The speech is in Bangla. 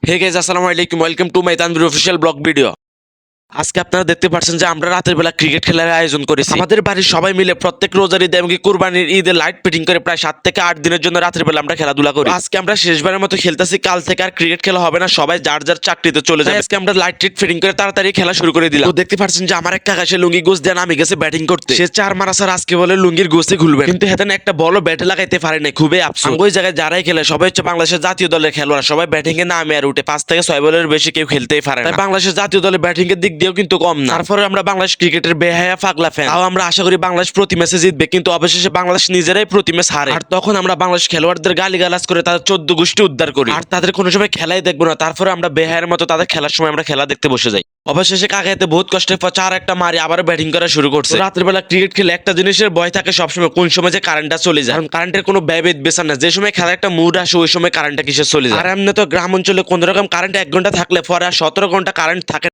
হে গাইস, আসসালামু আলাইকুম, welcome to my Tanvir official blog video. আজকে আপনারা দেখতে পাচ্ছেন যে আমরা রাতের বেলা ক্রিকেট খেলার আয়োজন করেছি। আমাদের বাড়ির সবাই মিলে প্রত্যেক রোজার ঈদে এমনকি কুরবানির ঈদে লাইট ফিটিং করে প্রায় 7 থেকে 8 দিনের জন্য রাতের বেলা আমরা খেলাধুলা করি। আজকে আমরা শেষবারের মতো খেলতেছি, কাল থেকে আর ক্রিকেট খেলা হবে না, সবাই যার যার চাকরিতে চলে যাবে। আজকে আমরা লাইট টিট ফিটিং করে তাড়াতাড়ি খেলা শুরু করে দিলাম। তো দেখতে পাচ্ছেন যে আমার এক কাকা সে লুঙ্গি গোছ দিয়ে নামে গেছে ব্যাটিং করতে। সে 4 মারা স্যার আজকে বলে লুঙ্গির গোছে খুলবে, কিন্তু হেতেন একটা বলও ব্যাটে লাগাইতে পারে না, খুবই আফসোস। ওই জায়গায় যারাই খেলে সবাই হচ্ছে বাংলাদেশের জাতীয় দলের খেলোয়াড়, সবাই ব্যাটিং এ নামে আর উঠে 5 থেকে 6 বলের বেশি কেউ খেলতেই পারে না। বাংলাদেশের জাতীয় দলের ব্যাটিং এর দিক দিয়েও কিন্তু কম না। তারপরে আমরা বাংলাদেশ ক্রিকেটের বেহায়া পাগলা ফ্যান। তাও আমরা আশা করি বাংলাদেশ প্রতি ম্যাচে জিতবে, কিন্তু অবশেষে বাংলাদেশ নিজেরাই প্রতি ম্যাচ হারে। আর তখন আমরা বাংলাদেশ খেলোয়াড়দের গালিগালাজ করে তাদের 14 গোষ্ঠী উদ্ধার করি, আর তাদের কোনো সময় খেলাই দেখবো না। তারপরে আমরা বেহায়ের মতো তাদের খেলার সময় আমরা খেলা দেখতে বসে যাই। অবশেষে কাকাইতে বহুত কষ্টের পর 4 একটা মারি আবার ব্যাটিং করা শুরু করছে। রাতের বেলা ক্রিকেট খেলে একটা জিনিসের ভয় থাকে সবসময়, কোন সময় যে কারেন্টটা চলে যায়। কারণ কারেন্টের কোনো ব্যয়বেদ বেচার না, যে সময় খেলার একটা মুড আসে ওই সময় কারেন্টটা কিসে চলে যায়। আর এমনি তো গ্রাম অঞ্চলে কোন রকম কারেন্ট 1 ঘন্টা থাকলে পরে আর 17 ঘন্টা কারেন্ট থাকে।